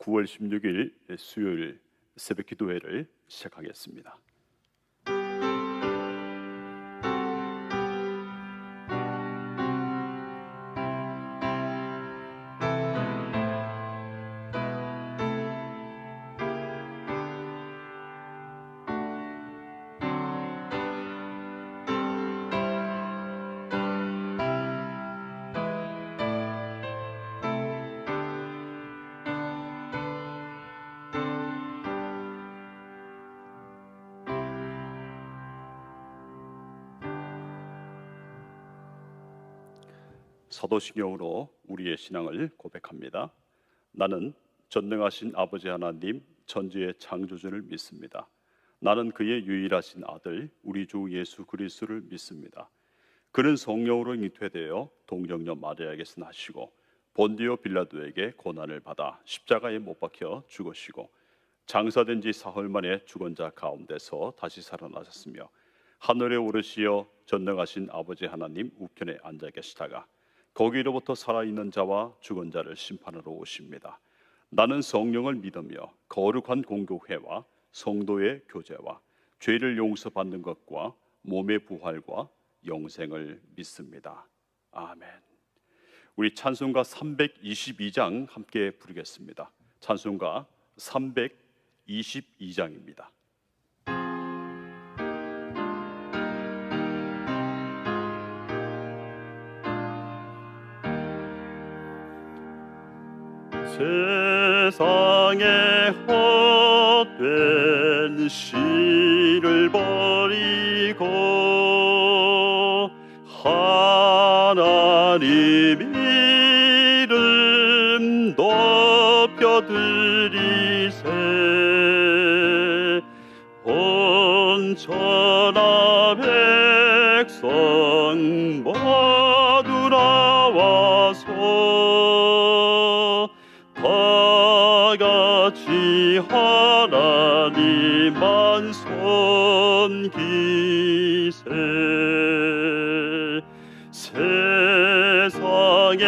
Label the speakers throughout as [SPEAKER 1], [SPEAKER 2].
[SPEAKER 1] 9월 16일 수요일 새벽 기도회를 시작하겠습니다. 사도신경으로 우리의 신앙을 고백합니다. 나는 전능하신 아버지 하나님 천지의 창조주를 믿습니다. 나는 그의 유일하신 아들 우리 주 예수 그리스도를 믿습니다. 그는 성령으로 잉태되어 동정녀 마리아에게서 나시고 본디오 빌라도에게 고난을 받아 십자가에 못 박혀 죽으시고 장사된 지 사흘 만에 죽은 자 가운데서 다시 살아나셨으며 하늘에 오르시어 전능하신 아버지 하나님 우편에 앉아 계시다가 거기로부터 살아있는 자와 죽은 자를 심판하러 오십니다. 나는 성령을 믿으며 거룩한 공교회와 성도의 교제와 죄를 용서받는 것과 몸의 부활과 영생을 믿습니다. 아멘. 우리 찬송가 322장 함께 부르겠습니다. 찬송가 322장입니다. 세상에 헛된 씨를 버리고 하나님 이름 높여드리세. 온 천하 백성 모두 나와서 다같이 하나님만 섬기세. 세상에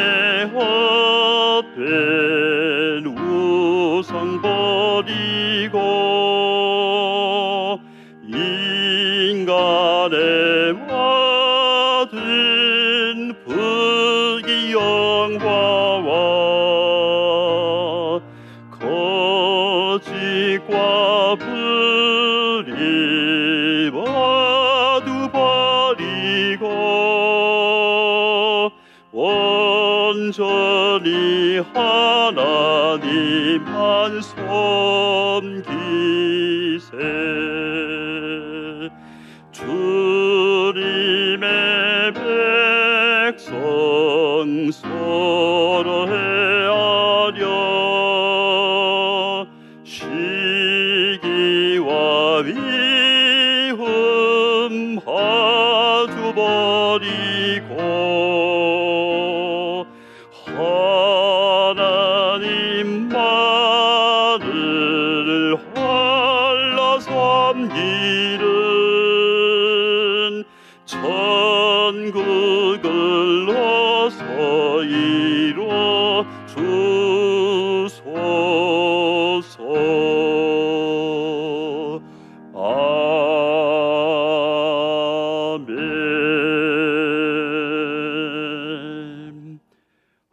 [SPEAKER 1] 헛된 우상 버리고 인간의 모든 부귀영화와 거짓과 불의 모두 버리고 온전히 하나님만 섬기세. 주님의 백성 서로 헤아려 시기와 미움 아주 버리고 하나님만을 홀로 섬기는 천국을 어서 이뤄 주소서. 아멘.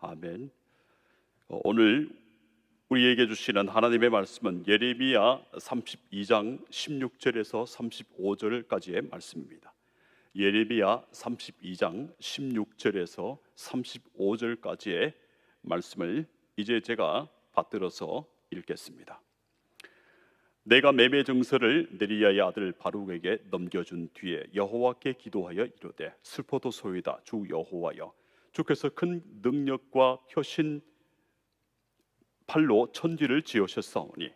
[SPEAKER 1] 아멘. 오늘 우리에게 주시는 하나님의 말씀은 예레미야 32장 16절에서 35절까지의 말씀입니다. 예레미야 32장 16절에서 35절까지의 말씀을 이제 제가 받들어서 읽겠습니다. 내가 매매 증서를 네리야의 아들 바룩에게 넘겨준 뒤에 여호와께 기도하여 이르되 슬퍼도소이다 주 여호와여, 주께서 큰 능력과 혀신 팔로 천지를 지으셨사오니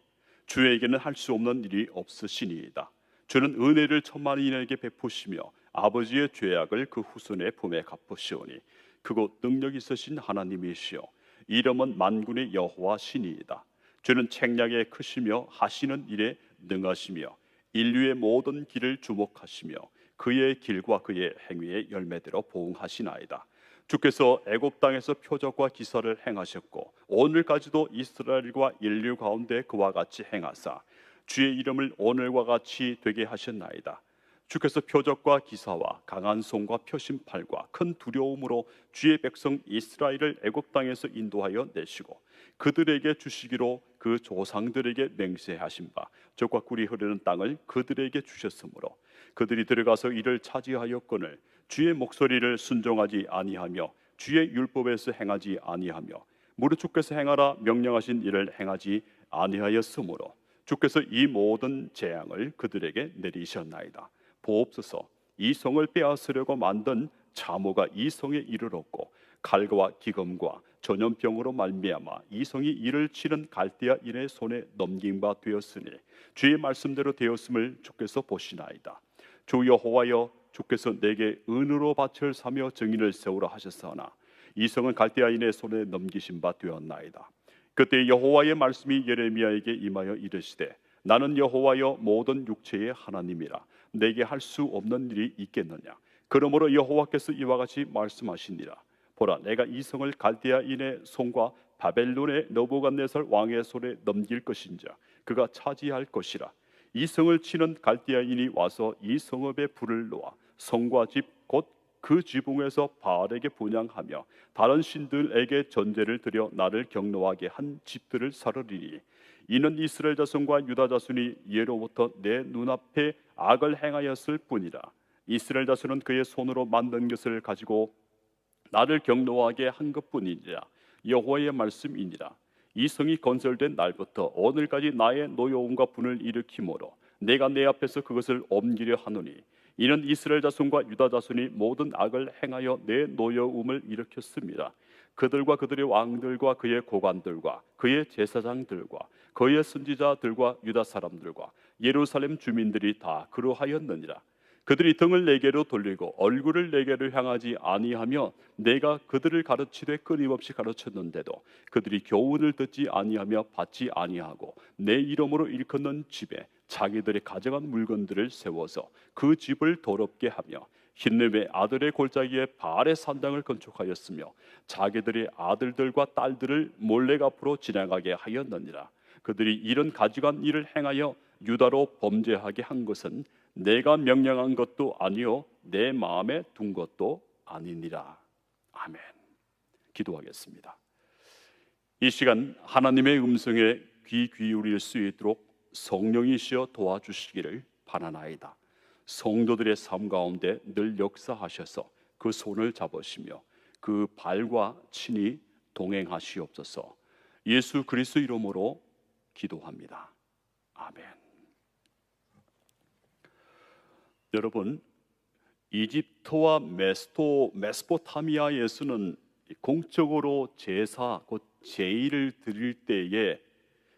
[SPEAKER 1] 주에게는 할 수 없는 일이 없으시니이다. 주는 은혜를 천만인에게 베푸시며 아버지의 죄악을 그 후손의 품에 갚으시오니 그곳 능력 있으신 하나님이시여 이름은 만군의 여호와 신이이다. 주는 책략에 크시며 하시는 일에 능하시며 인류의 모든 길을 주목하시며 그의 길과 그의 행위의 열매대로 보응하시나이다. 주께서 애굽 땅에서 표적과 기사를 행하셨고 오늘까지도 이스라엘과 인류 가운데 그와 같이 행하사 주의 이름을 오늘과 같이 되게 하셨나이다. 주께서 표적과 기사와 강한 손과 표심팔과 큰 두려움으로 주의 백성 이스라엘을 애굽 땅에서 인도하여 내시고 그들에게 주시기로 그 조상들에게 맹세하신 바 젖과 꿀이 흐르는 땅을 그들에게 주셨으므로 그들이 들어가서 이를 차지하였거늘 주의 목소리를 순종하지 아니하며 주의 율법에서 행하지 아니하며 무릇 주께서 행하라 명령하신 일을 행하지 아니하였으므로 주께서 이 모든 재앙을 그들에게 내리셨나이다. 보옵소서, 이 성을 빼앗으려고 만든 참호가 이 성에 이르렀고 칼과 기검과 전염병으로 말미암아 이 성이 이를 치는 갈대아인의 손에 넘긴 바 되었으니 주의 말씀대로 되었음을 주께서 보시나이다. 주 여호와여, 주께서 내게 은으로 밭을 사며 정의를 세우라 하셨사오나 이 성은 갈대아인의 손에 넘기신 바 되었나이다. 그때 여호와의 말씀이 예레미야에게 임하여 이르시되 나는 여호와여 모든 육체의 하나님이라 내게 할 수 없는 일이 있겠느냐. 그러므로 여호와께서 이와 같이 말씀하시니라. 보라, 내가 이 성을 갈대아인의 손과 바벨론의 느부갓네살 왕의 손에 넘길 것인자 그가 차지할 것이라. 이 성을 치는 갈대아인이 와서 이 성읍에 불을 놓아 성과 집 곧 그 지붕에서 바알에게 분향하며 다른 신들에게 전제를 드려 나를 경노하게 한 집들을 사르리니 이는 이스라엘 자손과 유다 자손이 예로부터 내 눈앞에 악을 행하였을 뿐이라. 이스라엘 자손은 그의 손으로 만든 것을 가지고 나를 경노하게 한 것뿐이니라. 여호와의 말씀이니라. 이 성이 건설된 날부터 오늘까지 나의 노여움과 분을 일으키므로 내가 내 앞에서 그것을 옮기려 하노니 이는 이스라엘 자손과 유다 자손이 모든 악을 행하여 내 노여움을 일으켰습니다. 그들과 그들의 왕들과 그의 고관들과 그의 제사장들과 그의 선지자들과 유다 사람들과 예루살렘 주민들이 다 그러하였느니라. 그들이 등을 내게로 돌리고 얼굴을 내게로 향하지 아니하며 내가 그들을 가르치되 끊임없이 가르쳤는데도 그들이 교훈을 듣지 아니하며 받지 아니하고 내 이름으로 일컫는 집에 자기들의 가져간 물건들을 세워서 그 집을 더럽게 하며 흰름의 아들의 골짜기에 바알의 산당을 건축하였으며 자기들의 아들들과 딸들을 몰래 앞으로 지나가게 하였느니라. 그들이 이런 가져간 일을 행하여 유다로 범죄하게 한 것은 내가 명령한 것도 아니요 내 마음에 둔 것도 아니니라. 아멘. 기도하겠습니다. 이 시간 하나님의 음성에 귀 기울일 수 있도록 성령이시여 도와주시기를 바라나이다. 성도들의 삶 가운데 늘 역사하셔서 그 손을 잡으시며 그 발과 친히 동행하시옵소서. 예수 그리스도 이름으로 기도합니다. 아멘. 여러분, 이집트와 메소포타미아에서는 공적으로 제사, 곧 제의를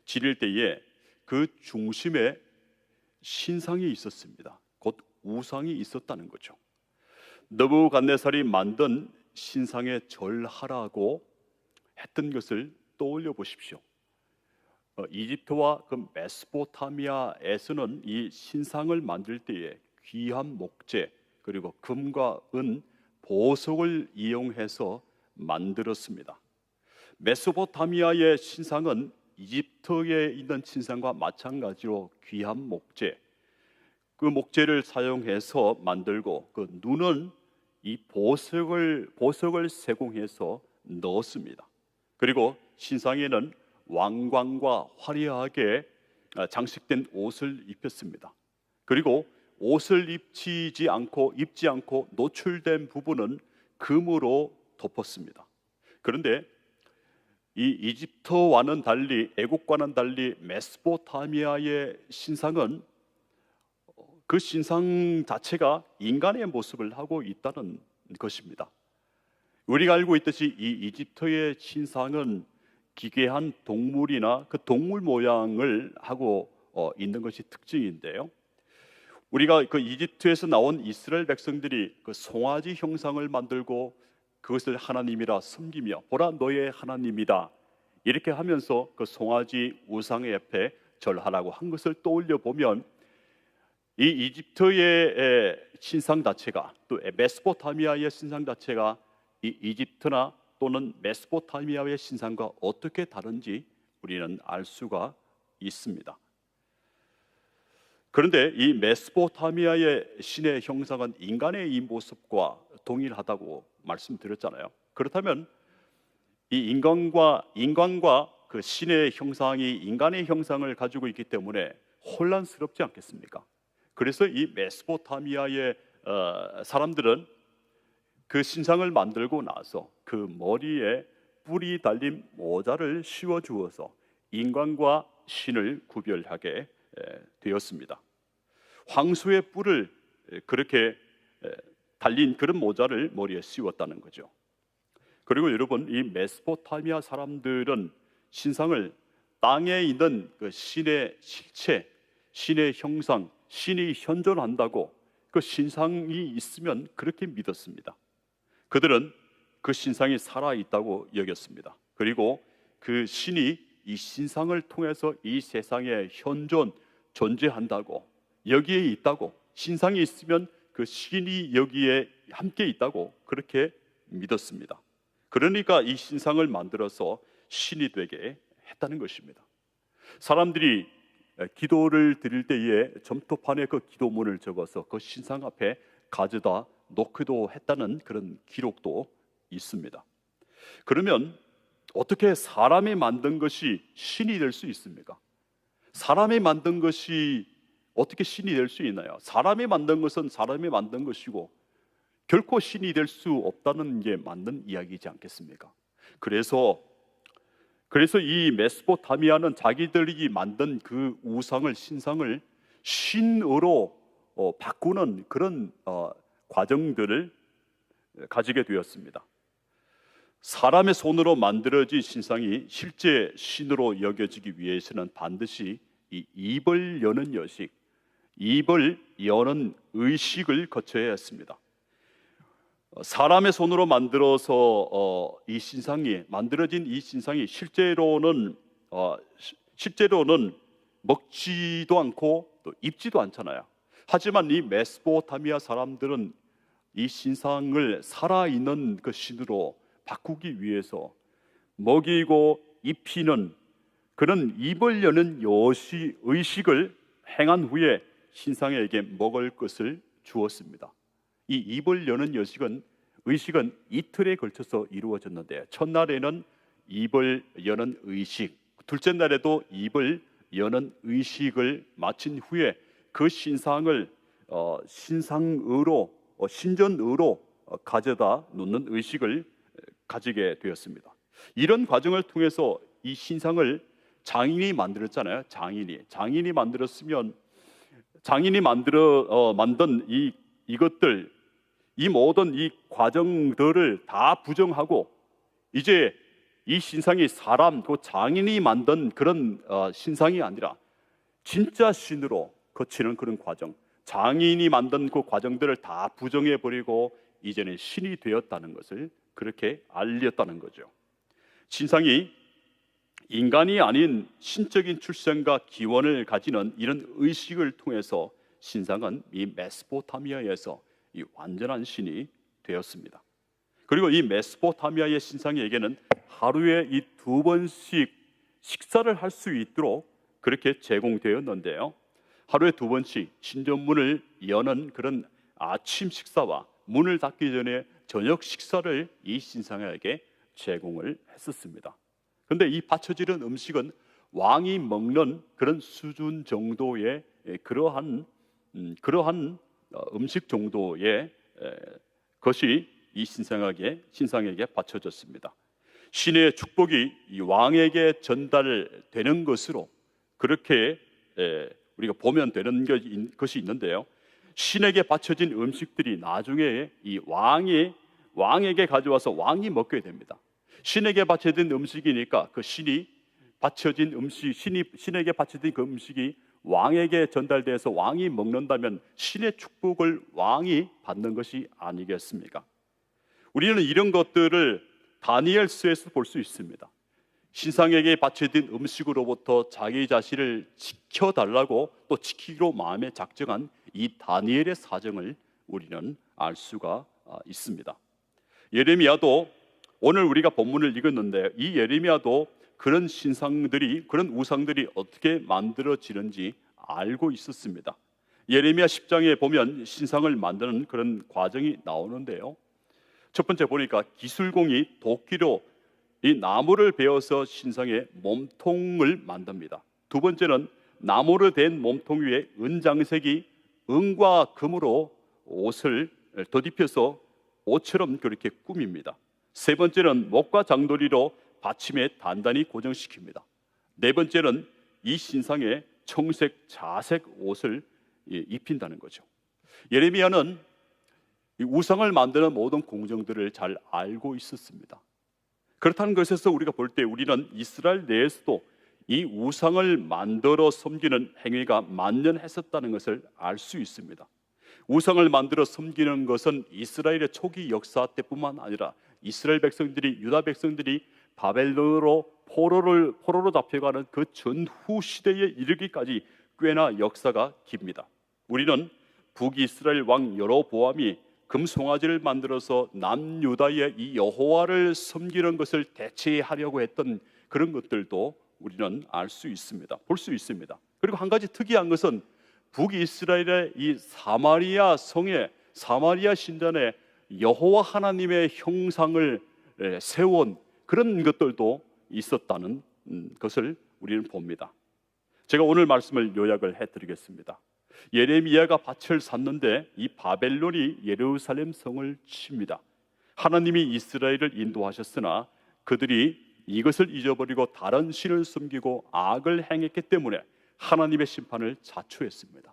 [SPEAKER 1] 지릴 때에 그 중심에 신상이 있었습니다. 곧 우상이 있었다는 거죠. 느부갓네살이 만든 신상에 절하라고 했던 것을 떠올려 보십시오. 이집트와 그 메소포타미아에서는 이 신상을 만들 때에 귀한 목재 그리고 금과 은, 보석을 이용해서 만들었습니다. 메소포타미아의 신상은 이집트에 있는 신상과 마찬가지로 귀한 목재, 그 목재를 사용해서 만들고 그 눈은 이 보석을 세공해서 넣었습니다. 그리고 신상에는 왕관과 화려하게 장식된 옷을 입혔습니다. 그리고 옷을 입지 않고 노출된 부분은 금으로 덮었습니다. 그런데 이 이집트와는 달리, 애국과는 달리 메소포타미아의 신상은 그 신상 자체가 인간의 모습을 하고 있다는 것입니다. 우리가 알고 있듯이 이 이집트의 신상은 기괴한 동물이나 그 동물 모양을 하고 있는 것이 특징인데요. 우리가 그 이집트에서 나온 이스라엘 백성들이 그 송아지 형상을 만들고 그것을 하나님이라 섬기며 보라 너의 하나님이다 이렇게 하면서 그 송아지 우상의 옆에 절하라고 한 것을 떠올려 보면 이 이집트의 신상 자체가 또 메소포타미아의 신상 자체가 이 이집트나 또는 메소포타미아의 신상과 어떻게 다른지 우리는 알 수가 있습니다. 그런데 이 메소포타미아의 신의 형상은 인간의 이 모습과 동일하다고 말씀드렸잖아요. 그렇다면 이 인간과 그 신의 형상이 인간의 형상을 가지고 있기 때문에 혼란스럽지 않겠습니까? 그래서 이 메소포타미아의 사람들은 그 신상을 만들고 나서 그 머리에 뿔이 달린 모자를 씌워 주어서 인간과 신을 구별하게 되었습니다. 황소의 뿔을 그렇게 달린 그런 모자를 머리에 씌웠다는 거죠. 그리고 여러분, 이 메소포타미아 사람들은 신상을 땅에 있는 그 신의 실체, 신의 형상, 신이 현존한다고 그 신상이 있으면 그렇게 믿었습니다. 그들은 그 신상이 살아있다고 여겼습니다. 그리고 그 신이 이 신상을 통해서 이 세상에 존재한다고, 여기에 있다고, 신상이 있으면 그 신이 여기에 함께 있다고 그렇게 믿었습니다. 그러니까 이 신상을 만들어서 신이 되게 했다는 것입니다. 사람들이 기도를 드릴 때에 점토판에 그 기도문을 적어서 그 신상 앞에 가져다 놓기도 했다는 그런 기록도 있습니다. 그러면 어떻게 사람이 만든 것이 신이 될 수 있습니까? 사람이 만든 것이 어떻게 신이 될 수 있나요? 사람이 만든 것은 사람이 만든 것이고 결코 신이 될 수 없다는 게 맞는 이야기이지 않겠습니까? 그래서 이 메소포타미아는 자기들이 만든 그 우상을, 신상을 신으로 바꾸는 그런 과정들을 가지게 되었습니다. 사람의 손으로 만들어진 신상이 실제 신으로 여겨지기 위해서는 반드시 이 입을 여는 여식, 입을 여는 의식을 거쳐야 했습니다. 사람의 손으로 만들어서 만들어진 이 신상이 실제로는 먹지도 않고 또 입지도 않잖아요. 하지만 이 메소포타미아 사람들은 이 신상을 살아있는 그 신으로 바꾸기 위해서 먹이고 입히는 그런 입을 여는 의식을 행한 후에 신상에게 먹을 것을 주었습니다. 이 입을 여는 의식은 이틀에 걸쳐서 이루어졌는데, 첫날에는 입을 여는 의식, 둘째 날에도 입을 여는 의식을 마친 후에 그 신상을 신전으로 가져다 놓는 의식을 가지게 되었습니다. 이런 과정을 통해서 이 신상을 장인이 만들었잖아요. 장인이 만들었으면 장인이 만든 이것들, 이 모든 이 과정들을 다 부정하고 이제 이 신상이 그 장인이 만든 그런 신상이 아니라 진짜 신으로 거치는 그런 과정, 장인이 만든 그 과정들을 다 부정해 버리고 이제는 신이 되었다는 것을 그렇게 알렸다는 거죠. 신상이 인간이 아닌 신적인 출생과 기원을 가지는 이런 의식을 통해서 신상은 이 메소포타미아에서 이 완전한 신이 되었습니다. 그리고 이 메소포타미아의 신상에게는 하루에 이 2번씩 식사를 할 수 있도록 그렇게 제공되었는데요. 하루에 2번씩 신전문을 여는 그런 아침 식사와 문을 닫기 전에 저녁 식사를 이 신상에게 제공을 했었습니다. 그런데 이 받쳐지는 음식은 왕이 먹는 그런 수준 정도의 그러한 음식 정도의 것이 이 신상에게 바쳐졌습니다. 신의 축복이 이 왕에게 전달되는 것으로 그렇게 우리가 보면 되는 것이 있는데요. 신에게 바쳐진 음식들이 나중에 이 왕에게 가져와서 왕이 먹게 됩니다. 신에게 바쳐진 음식이니까 그 신에게 바쳐진 그 음식이 왕에게 전달돼서 왕이 먹는다면 신의 축복을 왕이 받는 것이 아니겠습니까? 우리는 이런 것들을 다니엘서에서 볼 수 있습니다. 신상에게 바쳐진 음식으로부터 자기 자신을 지켜달라고 또 지키기로 마음에 작정한 이 다니엘의 사정을 우리는 알 수가 있습니다. 예레미야도 오늘 우리가 본문을 읽었는데 이 예레미야도 그런 신상들이, 그런 우상들이 어떻게 만들어지는지 알고 있었습니다. 예레미야 10장에 보면 신상을 만드는 그런 과정이 나오는데요. 첫 번째 보니까 기술공이 도끼로 이 나무를 베어서 신상의 몸통을 만듭니다. 두 번째는 나무로 된 몸통 위에 은장색이 은과 금으로 옷을 덧입혀서 옷처럼 그렇게 꾸밉니다. 세 번째는 목과 장도리로 받침에 단단히 고정시킵니다. 네 번째는 이 신상에 청색, 자색 옷을 입힌다는 거죠. 예레미야는 이 우상을 만드는 모든 공정들을 잘 알고 있었습니다. 그렇다는 것에서 우리가 볼 때 우리는 이스라엘 내에서도 이 우상을 만들어 섬기는 행위가 만연했었다는 것을 알 수 있습니다. 우상을 만들어 섬기는 것은 이스라엘의 초기 역사 때뿐만 아니라 이스라엘 백성들이, 유다 백성들이 바벨론으로 포로로 잡혀가는 그 전후 시대에 이르기까지 꽤나 역사가 깁니다. 우리는 북이스라엘 왕 여로보암이 금송아지를 만들어서 남유다의 이 여호와를 섬기는 것을 대체하려고 했던 그런 것들도 우리는 알 수 있습니다. 볼 수 있습니다. 그리고 한 가지 특이한 것은 북이스라엘의 이 사마리아 성에, 사마리아 신전에 여호와 하나님의 형상을 세운 그런 것들도 있었다는 것을 우리는 봅니다. 제가 오늘 말씀을 요약을 해드리겠습니다. 예레미야가 밭을 샀는데 이 바벨론이 예루살렘 성을 칩니다. 하나님이 이스라엘을 인도하셨으나 그들이 이것을 잊어버리고 다른 신을 섬기고 악을 행했기 때문에 하나님의 심판을 자초했습니다.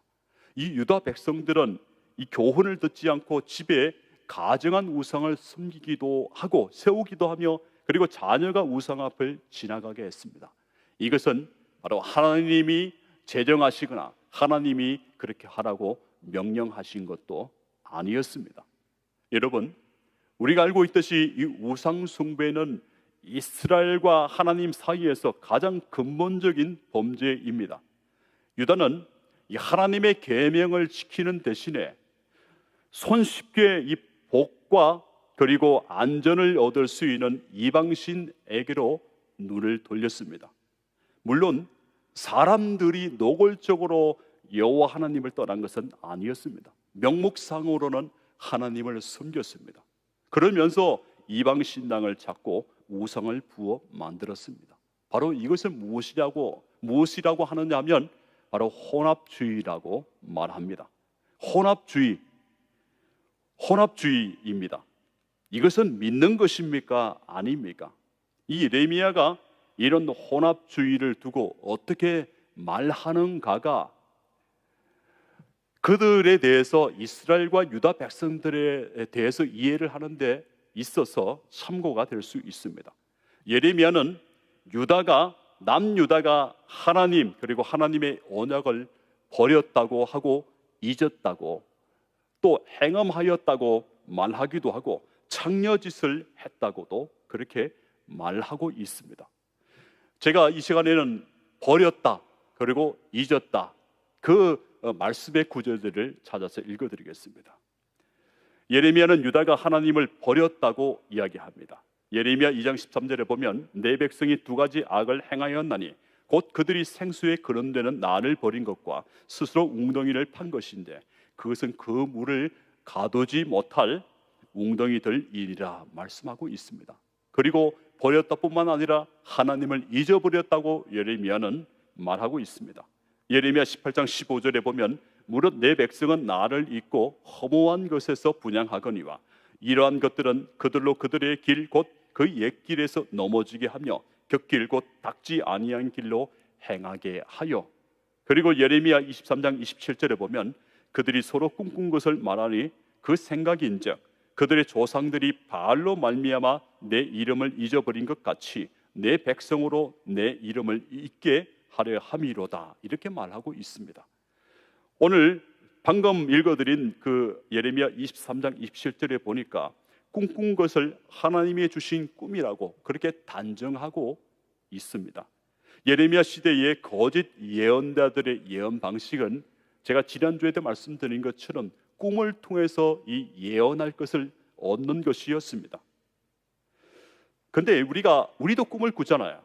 [SPEAKER 1] 이 유다 백성들은 이 교훈을 듣지 않고 집에 가증한 우상을 섬기기도 하고 세우기도 하며 그리고 자녀가 우상 앞을 지나가게 했습니다. 이것은 바로 하나님이 제정하시거나 하나님이 그렇게 하라고 명령하신 것도 아니었습니다. 여러분, 우리가 알고 있듯이 이 우상 숭배는 이스라엘과 하나님 사이에서 가장 근본적인 범죄입니다. 유다는 이 하나님의 계명을 지키는 대신에 손쉽게 이 복과 그리고 안전을 얻을 수 있는 이방신에게로 눈을 돌렸습니다. 물론 사람들이 노골적으로 여호와 하나님을 떠난 것은 아니었습니다. 명목상으로는 하나님을 섬겼습니다. 그러면서 이방신당을 찾고 우상을 부어 만들었습니다. 바로 이것을 무엇이라고 하느냐 하면 바로 혼합주의라고 말합니다. 혼합주의입니다. 이것은 믿는 것입니까? 아닙니까? 이 예레미야가 이런 혼합주의를 두고 어떻게 말하는가가 그들에 대해서 이스라엘과 유다 백성들에 대해서 이해를 하는 데 있어서 참고가 될 수 있습니다. 예레미야는 남유다가 하나님 그리고 하나님의 언약을 버렸다고 하고 잊었다고 또 행음하였다고 말하기도 하고 창녀짓을 했다고도 그렇게 말하고 있습니다. 제가 이 시간에는 버렸다 그리고 잊었다 그 말씀의 구절들을 찾아서 읽어드리겠습니다. 예레미야는 유다가 하나님을 버렸다고 이야기합니다. 예레미야 2장 13절에 보면 내 백성이 두 가지 악을 행하였나니 곧 그들이 생수에 거론되는 난을 버린 것과 스스로 웅덩이를 판 것인데 그것은 그 물을 가두지 못할 웅덩이들 일이라 말씀하고 있습니다. 그리고 버렸다뿐만 아니라 하나님을 잊어버렸다고 예레미야는 말하고 있습니다. 예레미야 18장 15절에 보면 무릇 내 백성은 나를 잊고 허무한 것에서 분향하거니와 이러한 것들은 그들로 그들의 길 곧 그 옛길에서 넘어지게 하며 곁길 곧 닦지 아니한 길로 행하게 하여. 그리고 예레미야 23장 27절에 보면 그들이 서로 꿈꾼 것을 말하니 그 생각인즉 그들의 조상들이 바알로 말미암아 내 이름을 잊어버린 것 같이 내 백성으로 내 이름을 잊게 하려 함이로다 이렇게 말하고 있습니다. 오늘 방금 읽어드린 그 예레미야 23장 27절에 보니까 꿈꾼 것을 하나님이 주신 꿈이라고 그렇게 단정하고 있습니다. 예레미야 시대의 거짓 예언자들의 예언 방식은 제가 지난주에도 말씀드린 것처럼 꿈을 통해서 이 예언할 것을 얻는 것이었습니다. 근데 우리도 꿈을 꾸잖아요.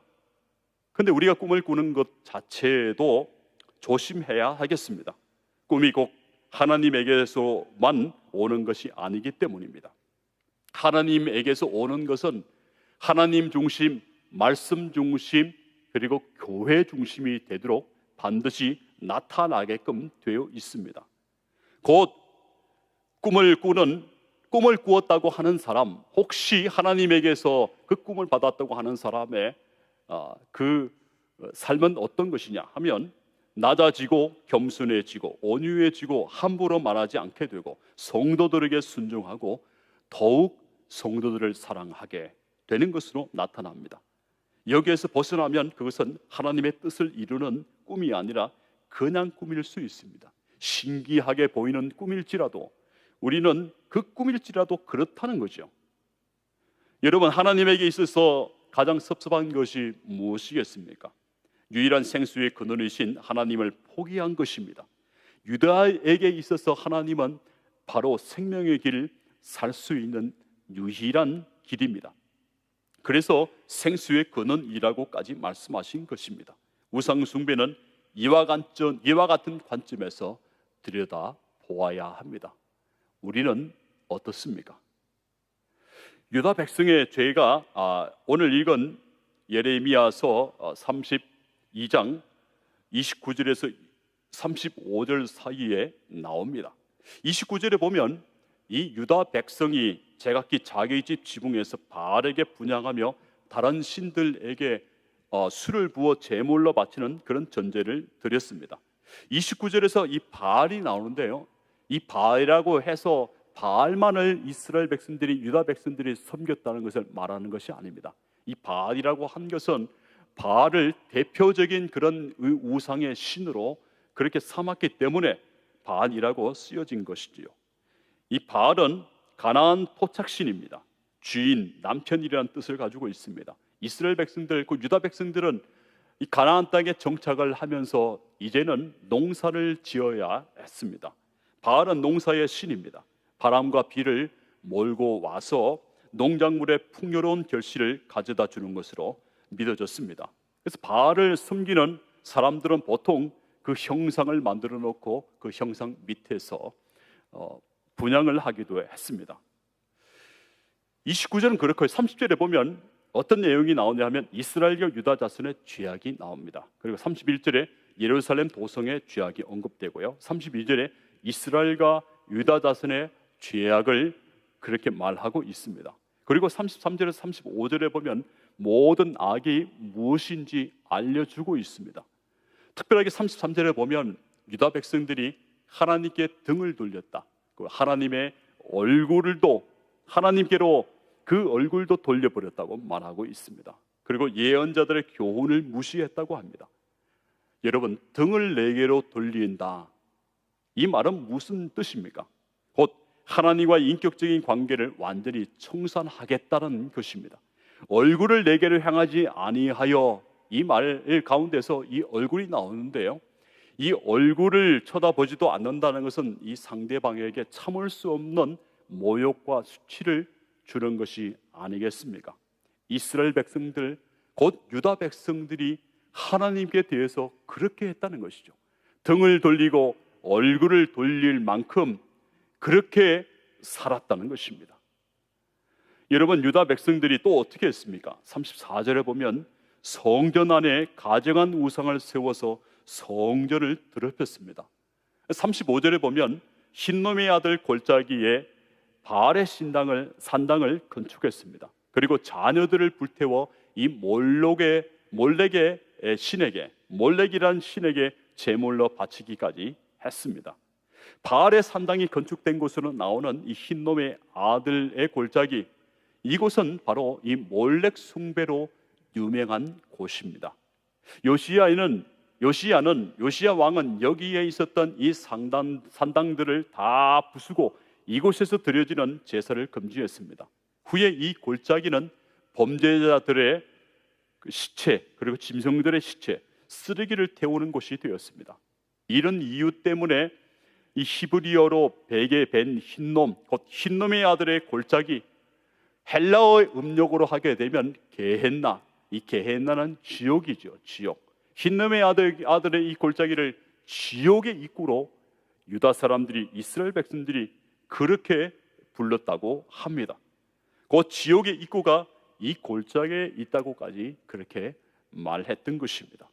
[SPEAKER 1] 근데 우리가 꿈을 꾸는 것 자체도 조심해야 하겠습니다. 꿈이 꼭 하나님에게서만 오는 것이 아니기 때문입니다. 하나님에게서 오는 것은 하나님 중심, 말씀 중심, 그리고 교회 중심이 되도록 반드시 나타나게끔 되어 있습니다. 곧 꿈을 꾸었다고 하는 사람, 혹시 하나님에게서 그 꿈을 받았다고 하는 사람의 그 삶은 어떤 것이냐 하면, 낮아지고 겸손해지고 온유해지고 함부로 말하지 않게 되고 성도들에게 순종하고 더욱 성도들을 사랑하게 되는 것으로 나타납니다. 여기에서 벗어나면 그것은 하나님의 뜻을 이루는 꿈이 아니라 그냥 꿈일 수 있습니다. 신기하게 보이는 꿈일지라도 우리는 그 꿈일지라도 그렇다는 거죠. 여러분, 하나님에게 있어서 가장 섭섭한 것이 무엇이겠습니까? 유일한 생수의 근원이신 하나님을 포기한 것입니다. 유다에게 있어서 하나님은 바로 생명의 길을 살 수 있는 유일한 길입니다. 그래서 생수의 근원이라고까지 말씀하신 것입니다. 우상 숭배는 이와 같은 관점에서 들여다 보아야 합니다. 우리는 어떻습니까? 유다 백성의 죄가 오늘 읽은 예레미야서 32장 29절에서 35절 사이에 나옵니다. 29절에 보면 이 유다 백성이 제각기 자기 집 지붕에서 바알에게 분향하며 다른 신들에게 술을 부어 제물로 바치는 그런 전제를 드렸습니다. 29절에서 이 바알이 나오는데요, 이 바알이라고 해서 바알만을 이스라엘 백성들이, 유다 백성들이 섬겼다는 것을 말하는 것이 아닙니다. 이 바알이라고 한 것은 바알을 대표적인 그런 우상의 신으로 그렇게 삼았기 때문에 바알이라고 쓰여진 것이지요. 이 바알은 가나안 토착신입니다. 주인, 남편이라는 뜻을 가지고 있습니다. 이스라엘 백성들, 그 유다 백성들은 이 가나안 땅에 정착을 하면서 이제는 농사를 지어야 했습니다. 바알은 농사의 신입니다. 바람과 비를 몰고 와서 농작물의 풍요로운 결실을 가져다 주는 것으로 믿어졌습니다. 그래서 바알을 섬기는 사람들은 보통 그 형상을 만들어 놓고 그 형상 밑에서 분향을 하기도 했습니다. 29절은 그렇고 30절에 보면 어떤 내용이 나오냐 하면 이스라엘과 유다 자손의 죄악이 나옵니다. 그리고 31절에 예루살렘 도성의 죄악이 언급되고요, 32절에 이스라엘과 유다 자손의 죄악을 그렇게 말하고 있습니다. 그리고 33절에서 35절에 보면 모든 악이 무엇인지 알려주고 있습니다. 특별하게 33절에 보면 유다 백성들이 하나님께 등을 돌렸다, 하나님의 얼굴도 하나님께로 그 얼굴도 돌려버렸다고 말하고 있습니다. 그리고 예언자들의 교훈을 무시했다고 합니다. 여러분, 등을 내게로 돌린다, 이 말은 무슨 뜻입니까? 곧 하나님과 인격적인 관계를 완전히 청산하겠다는 것입니다. 얼굴을 내게로 향하지 아니하여, 이 말 가운데서 이 얼굴이 나오는데요, 이 얼굴을 쳐다보지도 않는다는 것은 이 상대방에게 참을 수 없는 모욕과 수치를 주는 것이 아니겠습니까? 이스라엘 백성들, 곧 유다 백성들이 하나님께 대해서 그렇게 했다는 것이죠. 등을 돌리고 얼굴을 돌릴 만큼 그렇게 살았다는 것입니다. 여러분, 유다 백성들이 또 어떻게 했습니까? 34절에 보면 성전 안에 가증한 우상을 세워서 성전을 더럽혔습니다. 35절에 보면 흰놈의 아들 골짜기에 바알의 산당을 건축했습니다. 그리고 자녀들을 불태워 이 몰렉의 신에게, 몰렉이란 신에게 제물로 바치기까지 했습니다. 바알의 산당이 건축된 곳으로 나오는 이 흰놈의 아들의 골짜기, 이곳은 바로 이 몰렉 숭배로 유명한 곳입니다. 요시야 왕은 여기에 있었던 이 산당들을 다 부수고 이곳에서 드려지는 제사를 금지했습니다. 후에 이 골짜기는 범죄자들의 시체, 그리고 짐승들의 시체, 쓰레기를 태우는 곳이 되었습니다. 이런 이유 때문에 이 히브리어로 베개 벤 흰놈, 곧 흰놈의 아들의 골짜기, 헬라어의 음력으로 하게 되면 게헨나, 이 게헨나는 지옥이죠. 지옥. 흰놈의 아들의 이 골짜기를 지옥의 입구로 유다 사람들이, 이스라엘 백성들이 그렇게 불렀다고 합니다. 그 지옥의 입구가 이 골짜기에 있다고까지 그렇게 말했던 것입니다.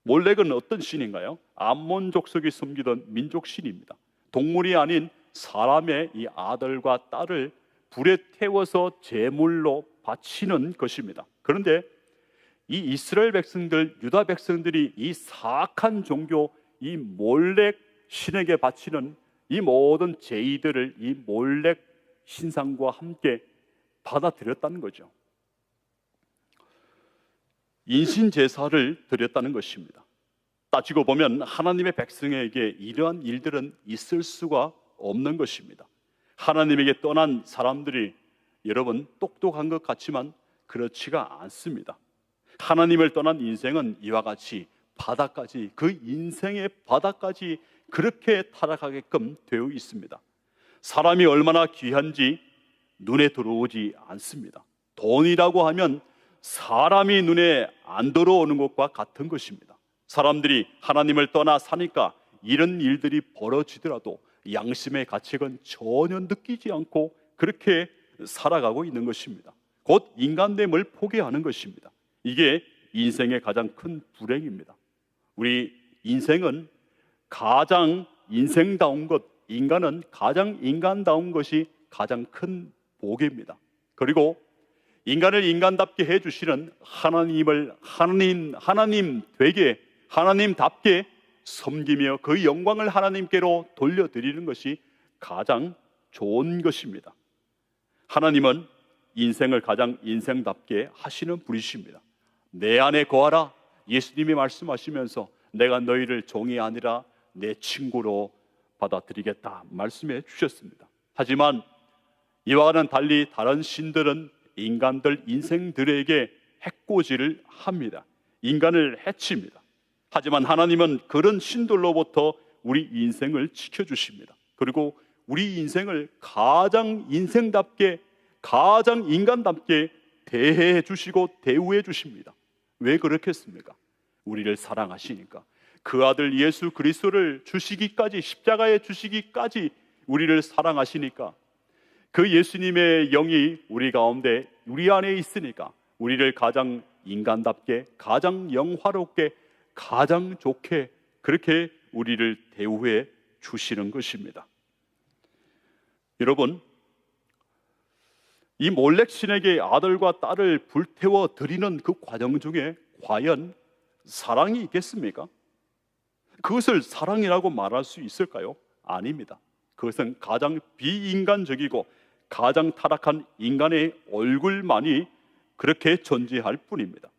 [SPEAKER 1] 몰렉은 어떤 신인가요? 암몬 족속이 섬기던 민족 신입니다. 동물이 아닌 사람의 이 아들과 딸을 불에 태워서 제물로 바치는 것입니다. 그런데 이 이스라엘 백성들, 유다 백성들이 이 사악한 종교, 이 몰렉 신에게 바치는 이 모든 제의들을 이 몰렉 신상과 함께 받아들였다는 거죠. 인신 제사를 드렸다는 것입니다. 따지고 보면 하나님의 백성에게 이러한 일들은 있을 수가 없는 것입니다. 하나님에게 떠난 사람들이 여러분 똑똑한 것 같지만 그렇지가 않습니다. 하나님을 떠난 인생은 이와 같이 바닥까지, 그 인생의 바닥까지 그렇게 타락하게끔 되어 있습니다. 사람이 얼마나 귀한지 눈에 들어오지 않습니다. 돈이라고 하면 사람이 눈에 안 들어오는 것과 같은 것입니다. 사람들이 하나님을 떠나 사니까 이런 일들이 벌어지더라도 양심의 가책은 전혀 느끼지 않고 그렇게 살아가고 있는 것입니다. 곧 인간됨을 포기하는 것입니다. 이게 인생의 가장 큰 불행입니다. 우리 인생은 가장 인생다운 것, 인간은 가장 인간다운 것이 가장 큰 복입니다. 그리고 인간을 인간답게 해주시는 하나님 되게, 하나님답게 섬기며 그 영광을 하나님께로 돌려드리는 것이 가장 좋은 것입니다. 하나님은 인생을 가장 인생답게 하시는 분이십니다. 내 안에 거하라, 예수님이 말씀하시면서 내가 너희를 종이 아니라 내 친구로 받아들이겠다 말씀해 주셨습니다. 하지만 이와는 달리 다른 신들은 인간들 인생들에게 해코지를 합니다. 인간을 해칩니다. 하지만 하나님은 그런 신들로부터 우리 인생을 지켜주십니다. 그리고 우리 인생을 가장 인생답게, 가장 인간답게 대해 주시고 대우해 주십니다. 왜 그렇겠습니까? 우리를 사랑하시니까. 그 아들 예수 그리스도를 주시기까지, 십자가에 주시기까지 우리를 사랑하시니까, 그 예수님의 영이 우리 가운데, 우리 안에 있으니까 우리를 가장 인간답게, 가장 영화롭게, 가장 좋게 그렇게 우리를 대우해 주시는 것입니다. 여러분, 이 몰렉 신에게 아들과 딸을 불태워 드리는 그 과정 중에 과연 사랑이 있겠습니까? 그것을 사랑이라고 말할 수 있을까요? 아닙니다. 그것은 가장 비인간적이고 가장 타락한 인간의 얼굴만이 그렇게 존재할 뿐입니다.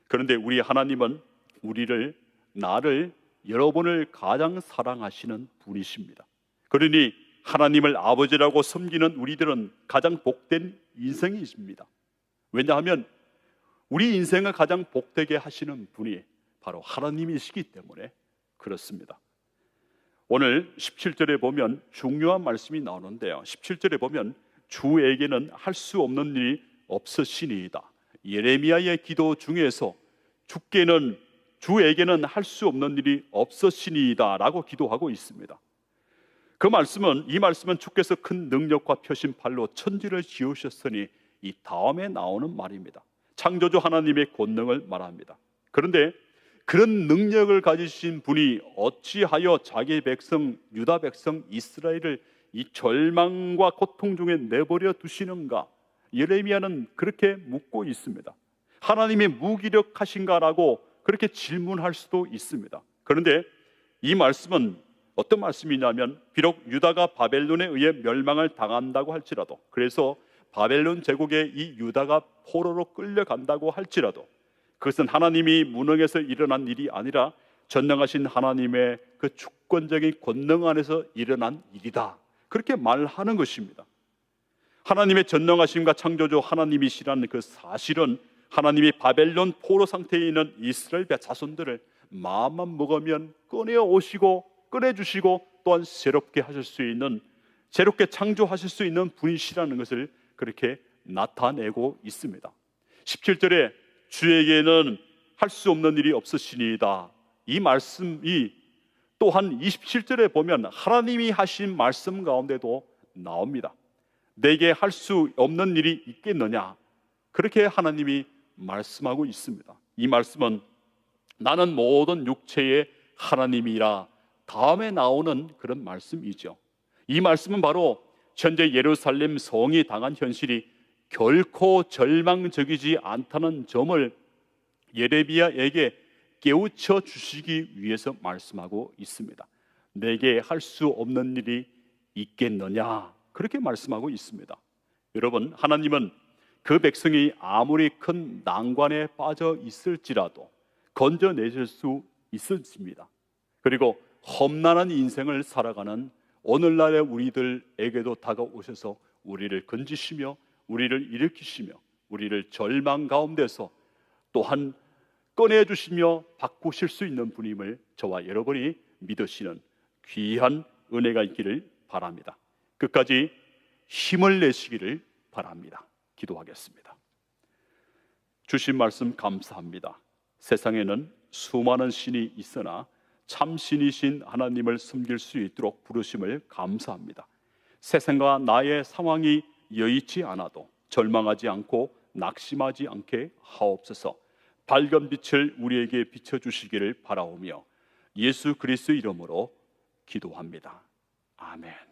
[SPEAKER 1] 그런데 우리 하나님은 우리를, 나를, 여러분을 가장 사랑하시는 분이십니다. 그러니 하나님을 아버지라고 섬기는 우리들은 가장 복된 인생이십니다. 왜냐하면 우리 인생을 가장 복되게 하시는 분이 바로 하나님이시기 때문에 그렇습니다. 오늘 17절에 보면 중요한 말씀이 나오는데요, 17절에 보면 주에게는 할 수 없는 일이 없으시니이다. 예레미야의 기도 중에서 주에게는 할 수 없는 일이 없으시니이다 라고 기도하고 있습니다. 이 말씀은 주께서 큰 능력과 표심팔로 천지를 지으셨으니, 이 다음에 나오는 말입니다. 창조주 하나님의 권능을 말합니다. 그런데 그런 능력을 가지신 분이 어찌하여 자기 백성, 유다 백성 이스라엘을 이 절망과 고통 중에 내버려 두시는가? 예레미야는 그렇게 묻고 있습니다. 하나님이 무기력하신가라고 그렇게 질문할 수도 있습니다. 그런데 이 말씀은 어떤 말씀이냐면, 비록 유다가 바벨론에 의해 멸망을 당한다고 할지라도, 그래서 바벨론 제국에 이 유다가 포로로 끌려간다고 할지라도 그것은 하나님이 무능해서 일어난 일이 아니라 전능하신 하나님의 그 주권적인 권능 안에서 일어난 일이다, 그렇게 말하는 것입니다. 하나님의 전능하심과 창조주 하나님이시라는 그 사실은 하나님이 바벨론 포로 상태에 있는 이스라엘 자손들을 마음만 먹으면 꺼내어 오시고 꺼내주시고 또한 새롭게 하실 수 있는, 새롭게 창조하실 수 있는 분이시라는 것을 그렇게 나타내고 있습니다. 17절에 주에게는 할 수 없는 일이 없으시니이다. 이 말씀이 또한 27절에 보면 하나님이 하신 말씀 가운데도 나옵니다. 내게 할 수 없는 일이 있겠느냐? 그렇게 하나님이 말씀하고 있습니다. 이 말씀은 나는 모든 육체의 하나님이라 다음에 나오는 그런 말씀이죠. 이 말씀은 바로 현재 예루살렘 성이 당한 현실이 결코 절망적이지 않다는 점을 예레미야에게 깨우쳐 주시기 위해서 말씀하고 있습니다. 내게 할 수 없는 일이 있겠느냐? 그렇게 말씀하고 있습니다. 여러분, 하나님은 그 백성이 아무리 큰 난관에 빠져 있을지라도 건져내실 수 있으십니다. 그리고 험난한 인생을 살아가는 오늘날의 우리들에게도 다가오셔서 우리를 건지시며 우리를 일으키시며 우리를 절망 가운데서 또한 꺼내주시며 바꾸실 수 있는 분임을 저와 여러분이 믿으시는 귀한 은혜가 있기를 바랍니다. 끝까지 힘을 내시기를 바랍니다. 기도하겠습니다. 주신 말씀 감사합니다. 세상에는 수많은 신이 있으나 참 신이신 하나님을 섬길 수 있도록 부르심을 감사합니다. 세상과 나의 상황이 여의치 않아도 절망하지 않고 낙심하지 않게 하옵소서. 밝은 빛을 우리에게 비춰주시기를 바라오며 예수 그리스도 이름으로 기도합니다. 아멘.